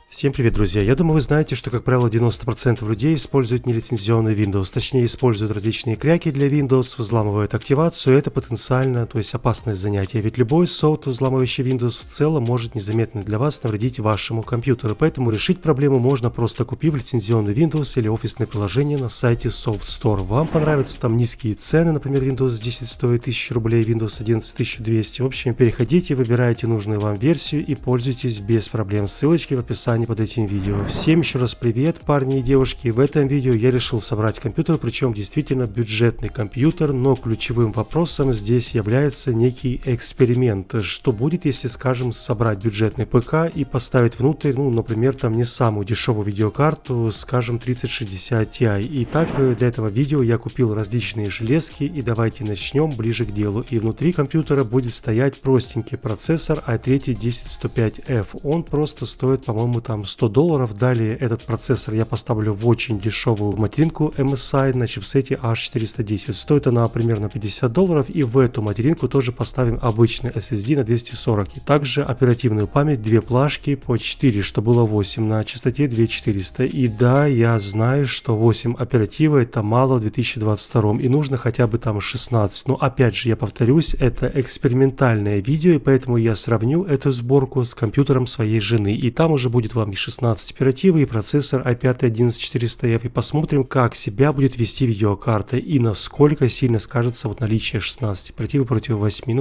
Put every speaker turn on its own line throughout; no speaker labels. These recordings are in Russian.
Всем привет, друзья! Я думаю, вы знаете, что, как правило, 90% людей используют нелицензионный Windows, точнее, используют различные кряки для Windows, взламывают активацию, это потенциально, то есть опасное занятие, ведь любой софт, взламывающий Windows в целом, может незаметно для вас навредить вашему компьютеру, поэтому решить проблему можно, просто купив лицензионный Windows или офисное приложение на сайте Soft Store. Вам понравятся там низкие цены, например, Windows 10 стоит 1000 рублей, Windows 11 1200, в общем, переходите, выбирайте нужную вам версию и пользуйтесь без проблем, ссылочки в описании под этим видео. Всем еще раз привет, парни и девушки. В этом видео я решил собрать компьютер, причем действительно бюджетный компьютер, но ключевым вопросом здесь является некий эксперимент. Что будет, если, скажем, собрать бюджетный ПК и поставить внутрь, например, там не самую дешевую видеокарту, скажем, 3060 Ti. Итак, для этого видео я купил различные железки, и давайте начнем ближе к делу. И внутри компьютера будет стоять простенький процессор i3 10105F. Он просто стоит, по-моему, там $100. Далее этот процессор я поставлю в очень дешевую материнку MSI на чипсете H410. Стоит она примерно $50, и в эту материнку тоже поставим обычный SSD на 240. И также оперативную память, две плашки по 4, что было 8 на частоте 2400. И да, я знаю, что 8 оперативы это мало в 2022, и нужно хотя бы там 16. Но опять же, я повторюсь, это экспериментальное видео, и поэтому я сравню эту сборку с компьютером своей жены. И там уже будет вам и 16 оперативы, и процессор i5 11400F, и посмотрим, как себя будет вести видеокарта и насколько сильно скажется вот наличие 16 оперативы против 8.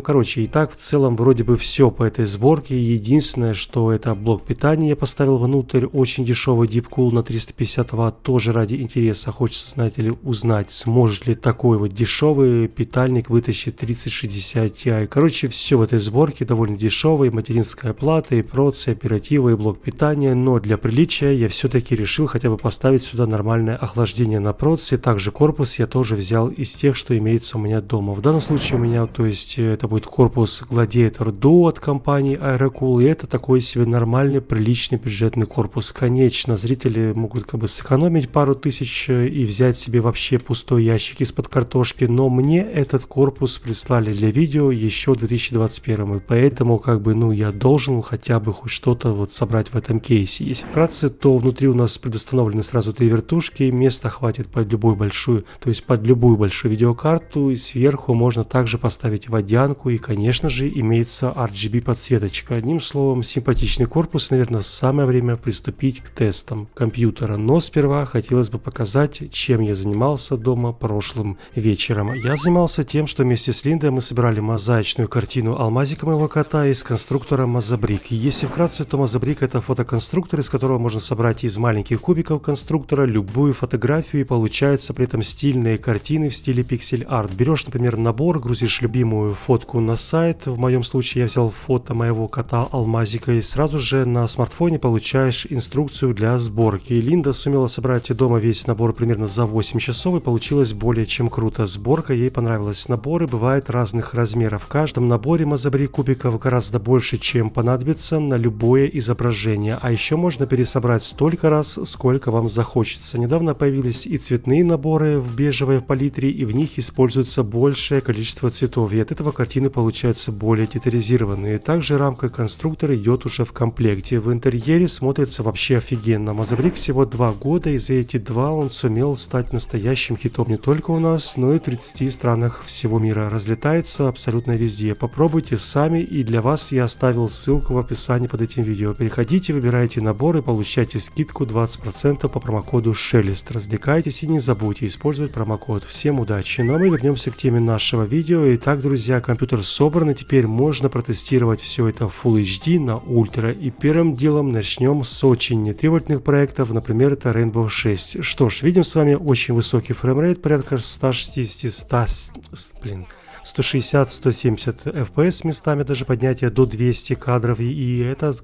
И так в целом вроде бы все по этой сборке. Единственное, что это блок питания я поставил внутрь, очень дешевый Deepcool на 350 Вт, тоже ради интереса. Хочется, знаете ли, узнать, сможет ли такой вот дешевый питальник вытащить 3060 Ti. Все в этой сборке довольно дешевый, материнская плата, и проц, и оперативы, и блок питания, но для приличия я все-таки решил хотя бы поставить сюда нормальное охлаждение на проц, и также корпус я тоже взял из тех, что имеется у меня дома. В данном случае у меня, то есть это будет корпус Gladiator Duo от компании Aerocool, и это такой себе нормальный, приличный бюджетный корпус. Конечно, зрители могут как бы сэкономить пару тысяч и взять себе вообще пустой ящик из-под картошки, но мне этот корпус прислали для видео еще в 2021, и поэтому я должен хотя бы хоть что-то вот собрать в этом кейсе. Если вкратце, то внутри у нас предустановлены сразу 3 вертушки, места хватит под любую большую видеокарту, и сверху можно также поставить водянку, и, конечно же, имеется RGB подсветочка. Одним словом, симпатичный корпус, наверное, самое время приступить к тестам компьютера, но сперва хотелось бы показать, чем я занимался дома прошлым вечером. Я занимался тем, что вместе с Линдой мы собирали мозаичную картину алмазика моего кота из конструктора Mozabrick. Если вкратце, то Mozabrick это фотоконструктор, из которого можно собрать из маленьких кубиков конструктора любую фотографию, и получаются при этом стильные картины в стиле пиксель-арт. Берешь, например, набор, грузишь любимую фотку на сайт, в моем случае я взял фото моего кота алмазика, и сразу же на смартфоне получаешь инструкцию для сборки. И Линда сумела собрать дома весь набор примерно за 8 часов, и получилось более чем круто. Сборка ей понравилась. Наборы бывают разных размеров. В каждом наборе Mozabrick кубиков гораздо больше, чем понадобится на любое изображение, а еще можно пересобрать столько раз, сколько вам захочется. Недавно появились и цветные наборы в бежевой палитре, и в них используется большее количество цветов, и от этого картины получаются более детализированные. Также рамка конструктора идет уже в комплекте. В интерьере смотрится вообще офигенно. Mozabrick всего 2 года, и за эти 2 он сумел стать настоящим хитом не только у нас, но и в 30 странах всего мира. Разлетается абсолютно везде. Попробуйте сами, и для вас я оставил ссылку в описании под этим видео. Переходите, выбирайте набор и получайте скидку 20% по промокоду Шелест. Развлекайтесь и не забудьте использовать промокод. Всем удачи! Ну а мы вернемся к теме нашего видео. Итак, друзья, компьютер собран, и теперь можно протестировать все это в Full HD на Ultra. И первым делом начнем с очень нетребовательных проектов, например, это Rainbow 6. Что ж, видим с вами очень высокий фреймрейт, порядка 160-170 FPS, местами даже поднятие до 200 кадров, и это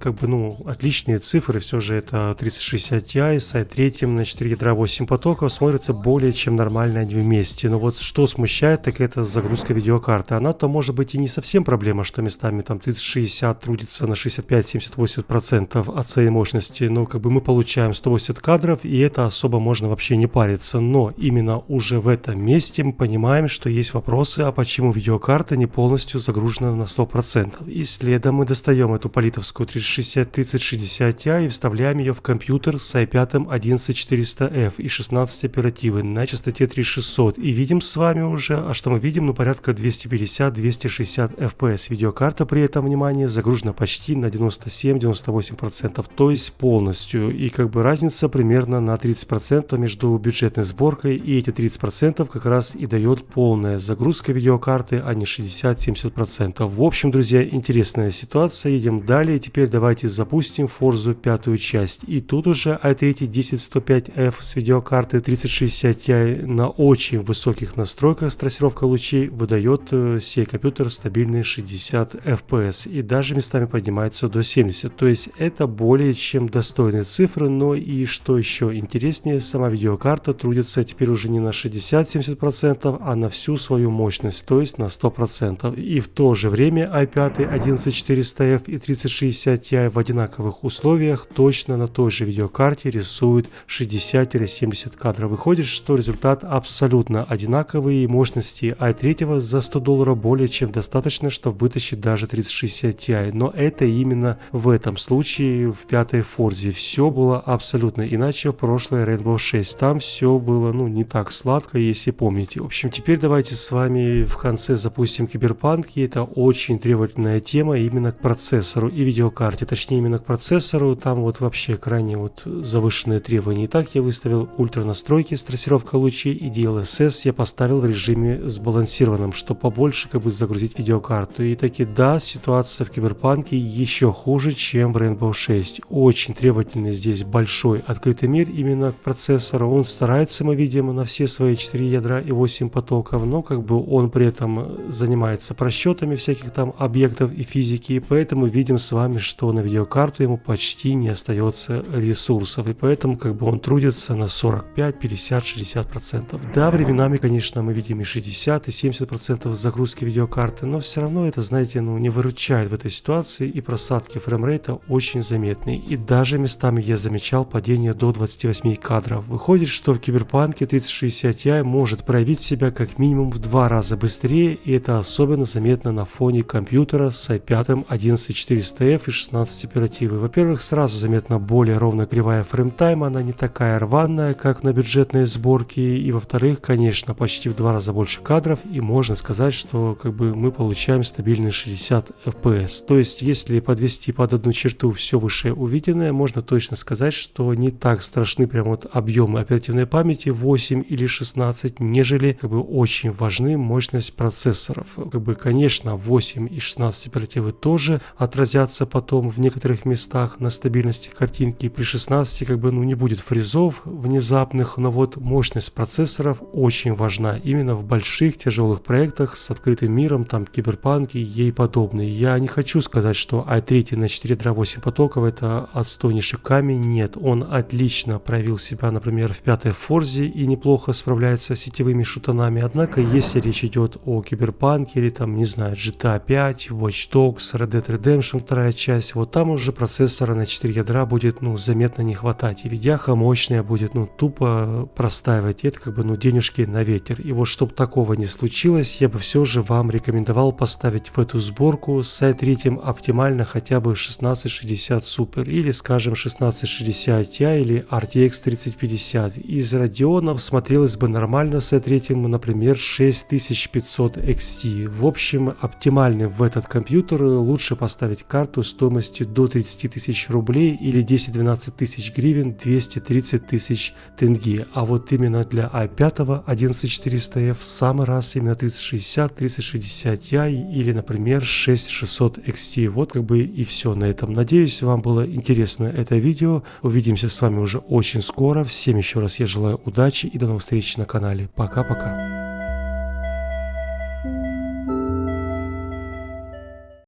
отличные цифры, все же это 3060 Ti с i3 на 4 ядра 8 потоков, смотрится более чем нормально они вместе. Но вот что смущает, так это загрузка видеокарты. Она-то может быть и не совсем проблема, что местами там 3060 трудится на 65-70-80% от своей мощности, но мы получаем 180 кадров, и это особо можно вообще не париться. Но именно уже в этом месте мы понимаем, что есть вопросы, а почему почему видеокарта не полностью загружена на 100%. И следом мы достаем эту политовскую 3060 Ti и вставляем ее в компьютер с i5 11400F и 16 оперативы на частоте 3600. И видим с вами уже, а что мы видим? Ну, порядка 250-260 FPS. Видеокарта при этом, внимание, загружена почти на 97-98%, то есть полностью. И как бы разница примерно на 30% между бюджетной сборкой, и эти 30% как раз и дает полная загрузка видеокарты, а не 60-70%. В общем, друзья, интересная ситуация. Едем далее. Теперь давайте запустим Forza 5 часть. И тут уже i3 10105F с видеокарты 3060 Ti на очень высоких настройках с трассировкой лучей выдает сей компьютер стабильные 60 FPS и даже местами поднимается до 70. То есть это более чем достойные цифры. Но и что еще интереснее, сама видеокарта трудится теперь уже не на 60-70%, а на всю свою мощность, то есть на 100%. И в то же время i5 11400F и 3060 Ti в одинаковых условиях точно на той же видеокарте рисуют 60-70 кадров. Выходит, что результат абсолютно одинаковый, и мощности i3 за $100 более чем достаточно, чтобы вытащить даже 3060 Ti. Но это именно в этом случае в пятой Forza. Все было абсолютно иначе в прошлой Rainbow 6. Там все было, ну, не так сладко, если помните. В общем, теперь давайте с вами в конце запустим Киберпанк. И это очень требовательная тема именно к процессору и видеокарте. Точнее, именно к процессору. Там вот вообще крайне вот завышенные требования. Итак, я выставил ультра настройки с трассировкой лучей, и DLSS я поставил в режиме сбалансированном, чтобы побольше как бы загрузить видеокарту. И таки да, ситуация в Киберпанке еще хуже, чем в Rainbow 6. Очень требовательный здесь большой открытый мир именно к процессору. Он старается, мы видим, на все свои 4 ядра и 8 потоков, но как бы он при этом занимается просчетами всяких там объектов и физики, и поэтому видим с вами, что на видеокарту ему почти не остается ресурсов, и поэтому как бы он трудится на 45, 50, 60%. Да, временами, конечно, мы видим и 60, и 70% загрузки видеокарты, но все равно это, знаете, ну, не выручает в этой ситуации, и просадки фреймрейта очень заметные, и даже местами я замечал падение до 28 кадров. Выходит, что в Киберпанке 3060 Ti может проявить себя как минимум в 2 раза быстрее, и это особенно заметно на фоне компьютера с i5 11400F и 16 оперативы. Во-первых, сразу заметно более ровная кривая фреймтайма, она не такая рваная, как на бюджетной сборке, и во-вторых, конечно, почти в 2 раза больше кадров, и можно сказать, что как бы мы получаем стабильные 60 FPS. То есть, если подвести под одну черту все выше увиденное, можно точно сказать, что не так страшны прям вот объемы оперативной памяти 8 или 16, нежели как бы очень важны мощность процессоров. Как бы, конечно, 8 и 16 оперативы тоже отразятся потом в некоторых местах на стабильности картинки. При 16 как бы, ну, не будет фризов внезапных, но вот мощность процессоров очень важна именно в больших тяжелых проектах с открытым миром, там Киберпанки и ей подобные. Я не хочу сказать, что i3 на 4 ядра 8 потоков это отстойнейший камень. Нет, он отлично проявил себя, например, в пятой Forza и неплохо справляется с сетевыми шутанами. Однако, если речь идет о Киберпанке или там, не знаю, GTA 5, Watch Dogs, Red Dead Redemption 2 часть, вот там уже процессора на 4 ядра будет, ну, заметно не хватать. И видяха мощная будет, ну, тупо простаивать. И это как бы, ну, денежки на ветер. И вот, чтобы такого не случилось, я бы все же вам рекомендовал поставить в эту сборку с i3 оптимально хотя бы 1660 Super или, скажем, 1660 Ti или RTX 3050. Из Radeon смотрелось бы нормально с i3, например, 6500 XT. В общем, оптимальный в этот компьютер лучше поставить карту стоимостью до 30 тысяч рублей или 10-12 тысяч гривен, 230 тысяч тенге. А вот именно для i5 11400F в самый раз именно 3060, 3060 Ti или, например, 6600 XT. Вот как бы и все на этом. Надеюсь, вам было интересно это видео. Увидимся с вами уже очень скоро. Всем еще раз я желаю удачи и до новых встреч на канале. Пока-пока.